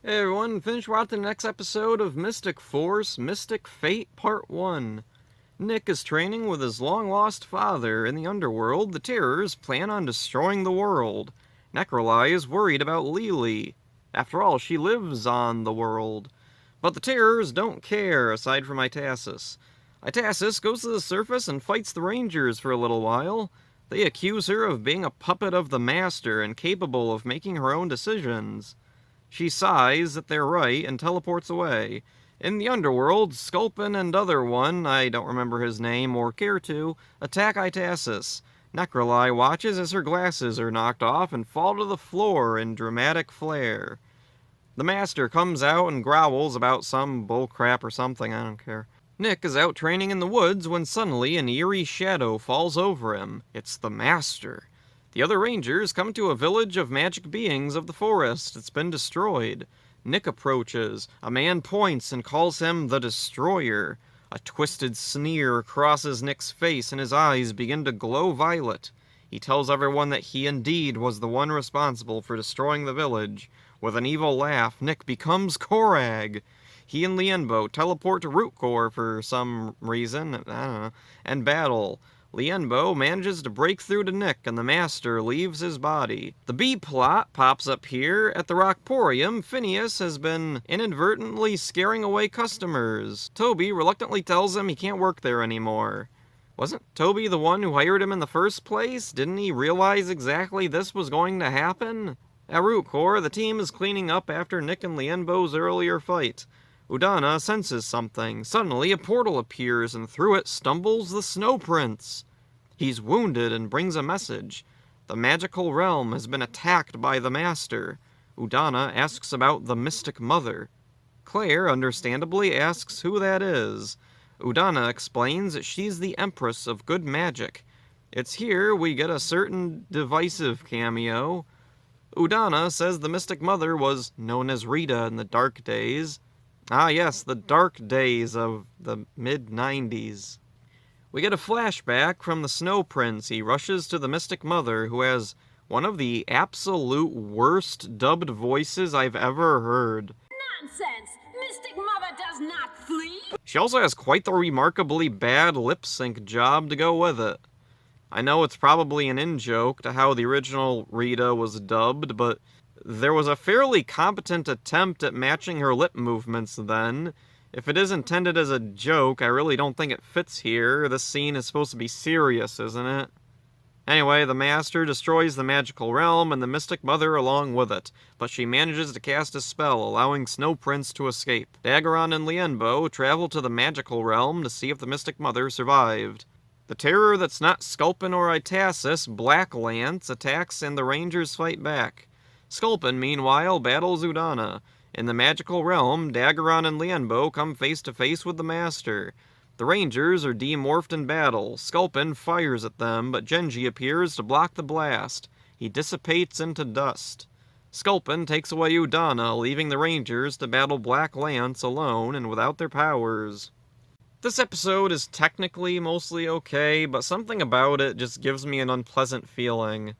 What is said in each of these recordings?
Hey everyone, finish watching the next episode of Mystic Force Mystic Fate Part 1. Nick is training with his long-lost father in the underworld. The Terrors plan on destroying the world. Necroli is worried about Lily. After all, she lives on the world. But the Terrors don't care, aside from Itasis. Itasis goes to the surface and fights the Rangers for a little while. They accuse her of being a puppet of the Master and capable of making her own decisions. She sighs that they're right and teleports away. In the underworld, Sculpin and other one, I don't remember his name or care to, attack Itasis. Necroli watches as her glasses are knocked off and fall to the floor in dramatic flare. The Master comes out and growls about some bullcrap or something, I don't care. Nick is out training in the woods when suddenly an eerie shadow falls over him. It's the Master. The other Rangers come to a village of magic beings of the forest. It's been destroyed. Nick approaches. A man points and calls him the Destroyer. A twisted sneer crosses Nick's face and his eyes begin to glow violet. He tells everyone that he indeed was the one responsible for destroying the village. With an evil laugh, Nick becomes Korag. He and Lienbo teleport to Rootcore for some reason, I don't know, and battle. Lienbo manages to break through to Nick and the Master leaves his body. The B-plot pops up here. At the Rockporium, Phineas has been inadvertently scaring away customers. Toby reluctantly tells him he can't work there anymore. Wasn't Toby the one who hired him in the first place? Didn't he realize exactly this was going to happen? At Rootcore, the team is cleaning up after Nick and Lienbo's earlier fight. Udana senses something. Suddenly, a portal appears, and through it stumbles the Snow Prince. He's wounded and brings a message. The magical realm has been attacked by the Master. Udana asks about the Mystic Mother. Claire, understandably, asks who that is. Udana explains that she's the Empress of Good Magic. It's here we get a certain divisive cameo. Udana says the Mystic Mother was known as Rita in the dark days. Ah yes, the dark days of the mid-90s. We get a flashback from the Snow Prince. He rushes to the Mystic Mother, who has one of the absolute worst dubbed voices I've ever heard. Nonsense! Mystic Mother does not flee! She also has quite the remarkably bad lip sync job to go with it. I know it's probably an in-joke to how the original Rita was dubbed, but there was a fairly competent attempt at matching her lip movements then. If it is intended as a joke, I really don't think it fits here. This scene is supposed to be serious, isn't it? Anyway, the Master destroys the magical realm and the Mystic Mother along with it, but she manages to cast a spell allowing Snow Prince to escape. Daggeron and Lienbo travel to the magical realm to see if the Mystic Mother survived. The terror that's not Sculpin or Itasis, Black Lance, attacks and the Rangers fight back. Sculpin, meanwhile, battles Udana. In the magical realm, Daggeron and Lienbo come face to face with the Master. The Rangers are demorphed in battle. Sculpin fires at them, but Genji appears to block the blast. He dissipates into dust. Sculpin takes away Udana, leaving the Rangers to battle Black Lance alone and without their powers. This episode is technically mostly okay, but something about it just gives me an unpleasant feeling.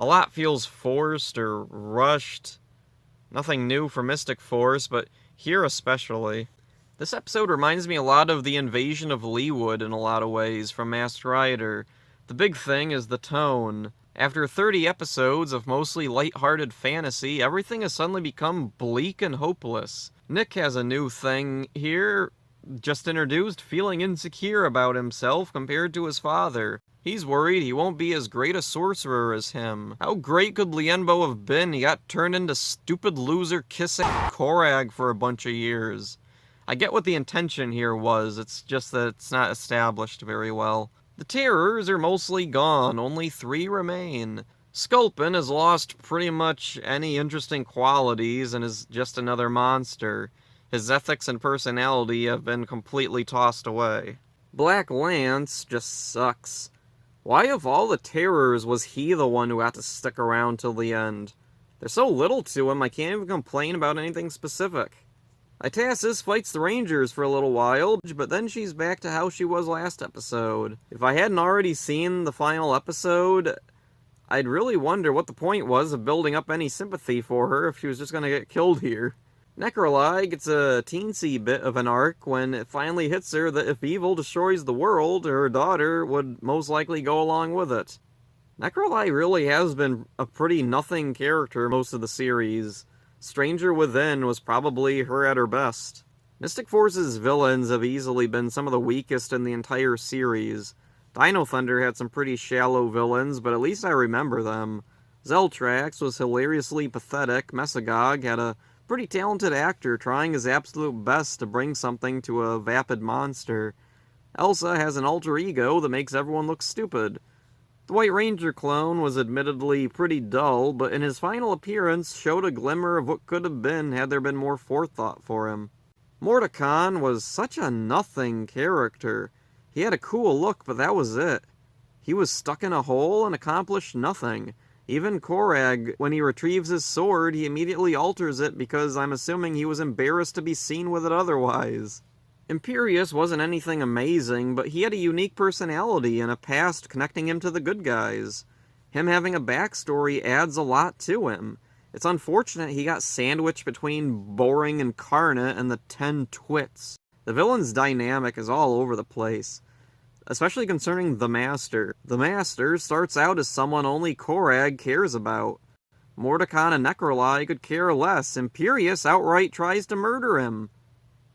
A lot feels forced or rushed. Nothing new for Mystic Force, but here especially. This episode reminds me a lot of the invasion of Leewood in a lot of ways from Masked Rider. The big thing is the tone. After 30 episodes of mostly light-hearted fantasy, everything has suddenly become bleak and hopeless. Nick has a new thing here, just introduced, feeling insecure about himself compared to his father. He's worried he won't be as great a sorcerer as him. How great could Lienbo have been? He got turned into stupid loser kissing Korag for a bunch of years. I get what the intention here was, it's just that it's not established very well. The Terrors are mostly gone, only 3 remain. Sculpin has lost pretty much any interesting qualities and is just another monster. His ethics and personality have been completely tossed away. Black Lance just sucks. Why of all the Terrors was he the one who had to stick around till the end? There's so little to him, I can't even complain about anything specific. Itasis fights the Rangers for a little while, but then she's back to how she was last episode. If I hadn't already seen the final episode, I'd really wonder what the point was of building up any sympathy for her if she was just gonna get killed here. Necroli gets a teensy bit of an arc when it finally hits her that if evil destroys the world, her daughter would most likely go along with it. Necroli really has been a pretty nothing character most of the series. Stranger Within was probably her at her best. Mystic Force's villains have easily been some of the weakest in the entire series. Dino Thunder had some pretty shallow villains, but at least I remember them. Zeltrax was hilariously pathetic. Mesagog had a pretty talented actor trying his absolute best to bring something to a vapid monster. Elsa has an alter ego that makes everyone look stupid. The White Ranger clone was admittedly pretty dull, but in his final appearance showed a glimmer of what could have been had there been more forethought for him. Mordecon was such a nothing character. He had a cool look, but that was it. He was stuck in a hole and accomplished nothing. Even Korag, when he retrieves his sword, he immediately alters it because I'm assuming he was embarrassed to be seen with it otherwise. Imperius wasn't anything amazing, but he had a unique personality and a past connecting him to the good guys. Him having a backstory adds a lot to him. It's unfortunate he got sandwiched between boring Incarnate and the 10 Twits. The villain's dynamic is all over the place, especially concerning the Master. The Master starts out as someone only Korag cares about. Mordecon and Necroli could care less. Imperius outright tries to murder him.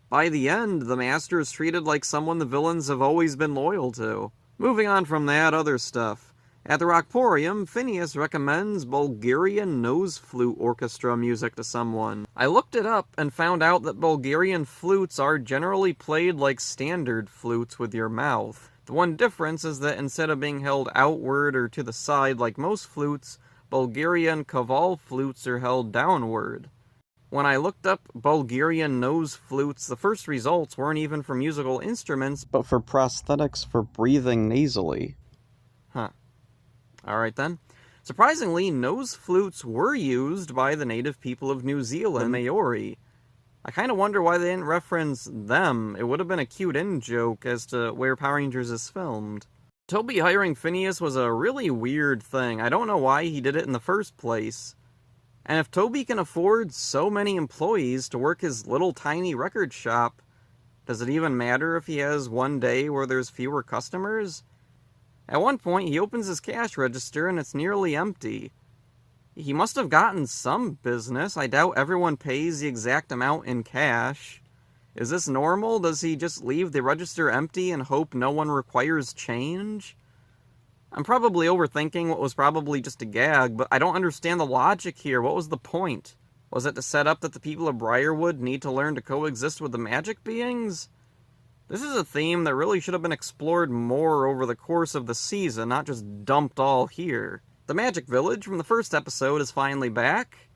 By the end, the Master is treated like someone the villains have always been loyal to. Moving on from that, other stuff. At the Rockporium, Phineas recommends Bulgarian nose flute orchestra music to someone. I looked it up and found out that Bulgarian flutes are generally played like standard flutes with your mouth. The one difference is that instead of being held outward or to the side like most flutes, Bulgarian kaval flutes are held downward. When I looked up Bulgarian nose flutes, the first results weren't even for musical instruments, but for prosthetics for breathing nasally. Huh. Alright then. Surprisingly, nose flutes were used by the native people of New Zealand, the Maori. I kind of wonder why they didn't reference them. It would have been a cute in-joke as to where Power Rangers is filmed. Toby hiring Phineas was a really weird thing. I don't know why he did it in the first place. And if Toby can afford so many employees to work his little tiny record shop, does it even matter if he has one day where there's fewer customers? At one point, he opens his cash register and it's nearly empty. He must have gotten some business. I doubt everyone pays the exact amount in cash. Is this normal? Does he just leave the register empty and hope no one requires change? I'm probably overthinking what was probably just a gag, but I don't understand the logic here. What was the point? Was it to set up that the people of Briarwood need to learn to coexist with the magic beings? This is a theme that really should have been explored more over the course of the season, not just dumped all here. The Magic Village from the first episode is finally back.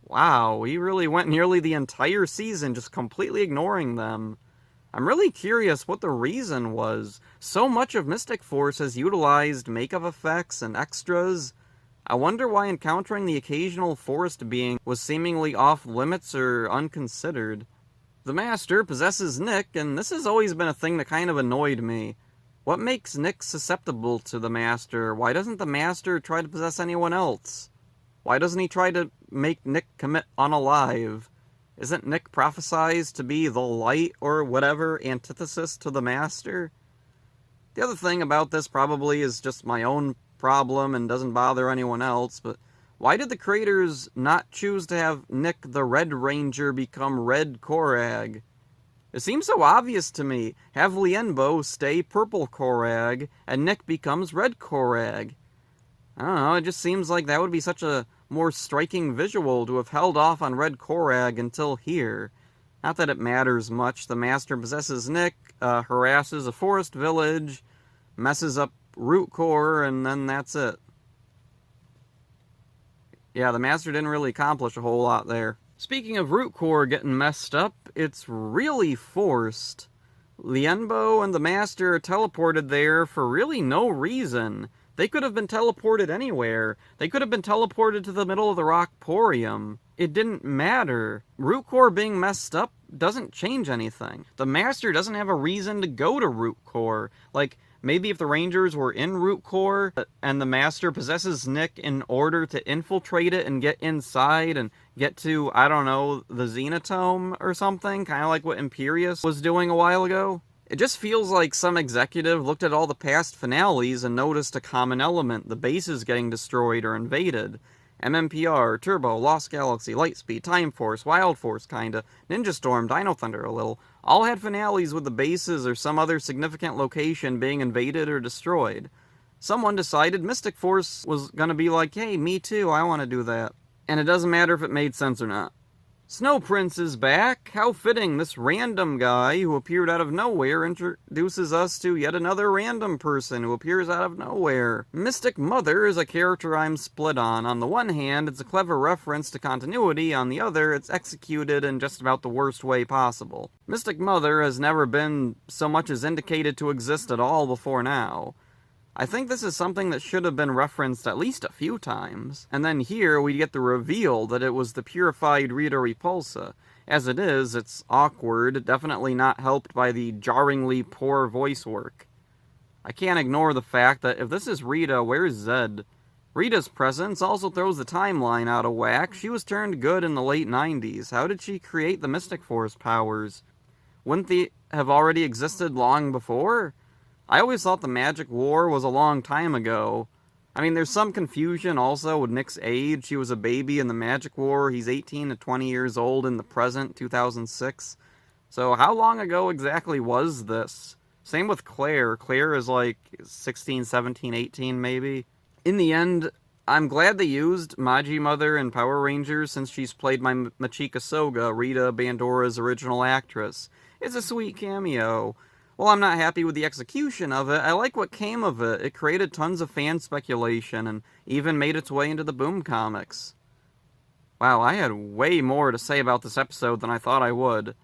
Wow, we really went nearly the entire season just completely ignoring them. I'm really curious what the reason was. So much of Mystic Force has utilized makeup effects and extras. I wonder why encountering the occasional forest being was seemingly off limits or unconsidered. The Master possesses Nick, and this has always been a thing that kind of annoyed me. What makes Nick susceptible to the Master? Why doesn't the Master try to possess anyone else? Why doesn't he try to make Nick commit unalive? Isn't Nick prophesized to be the light or whatever antithesis to the Master? The other thing about this probably is just my own problem and doesn't bother anyone else, but why did the creators not choose to have Nick the Red Ranger become Red Korag? It seems so obvious to me. Have Lienbo stay Purple Korag, and Nick becomes Red Korag. I don't know, it just seems like that would be such a more striking visual to have held off on Red Korag until here. Not that it matters much. The Master possesses Nick, harasses a forest village, messes up Root Core, and then that's it. Yeah, the Master didn't really accomplish a whole lot there. Speaking of Root Core getting messed up, it's really forced. Lienbo and the Master are teleported there for really no reason. They could have been teleported anywhere. They could have been teleported to the middle of the Rockporium. It didn't matter. Root Core being messed up doesn't change anything. The Master doesn't have a reason to go to Root Core. Like, Maybe if the Rangers were in Root Core and the Master possesses Nick in order to infiltrate it and get inside and get to, I don't know, the Zenatome or something, kind of like what Imperius was doing a while ago. It just feels like some executive looked at all the past finales and noticed a common element, the bases getting destroyed or invaded. MMPR, Turbo, Lost Galaxy, Lightspeed, Time Force, Wild Force kinda, Ninja Storm, Dino Thunder a little, all had finales with the bases or some other significant location being invaded or destroyed. Someone decided Mystic Force was gonna be like, hey, me too, I wanna do that. And it doesn't matter if it made sense or not. Snow Prince is back. How fitting, this random guy who appeared out of nowhere introduces us to yet another random person who appears out of nowhere. Mystic Mother is a character I'm split on. On the one hand, it's a clever reference to continuity, on the other, it's executed in just about the worst way possible. Mystic Mother has never been so much as indicated to exist at all before now. I think this is something that should have been referenced at least a few times. And then here we get the reveal that it was the purified Rita Repulsa. As it is, it's awkward, definitely not helped by the jarringly poor voice work. I can't ignore the fact that if this is Rita, where's Zed? Rita's presence also throws the timeline out of whack. She was turned good in the late 90s. How did she create the Mystic Force powers? Wouldn't they have already existed long before? I always thought the Magic War was a long time ago. I mean, there's some confusion also with Nick's age. He was a baby in the Magic War. He's 18 to 20 years old in the present, 2006. So how long ago exactly was this? Same with Claire. Claire is like 16, 17, 18 maybe. In the end, I'm glad they used Magi Mother in Power Rangers since she's played by Machika Soga, Rita Bandora's original actress. It's a sweet cameo. While I'm not happy with the execution of it, I like what came of it. It created tons of fan speculation and even made its way into the Boom comics. Wow, I had way more to say about this episode than I thought I would.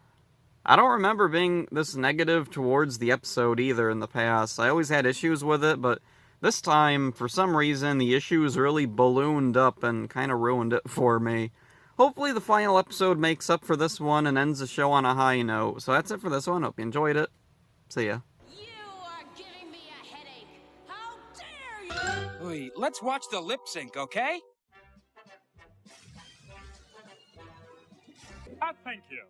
I don't remember being this negative towards the episode either in the past. I always had issues with it, but this time, for some reason, the issues really ballooned up and kind of ruined it for me. Hopefully the final episode makes up for this one and ends the show on a high note. So that's it for this one. Hope you enjoyed it. See ya. You are giving me a headache. How dare you? Wait, let's watch the lip sync, okay? Thank you.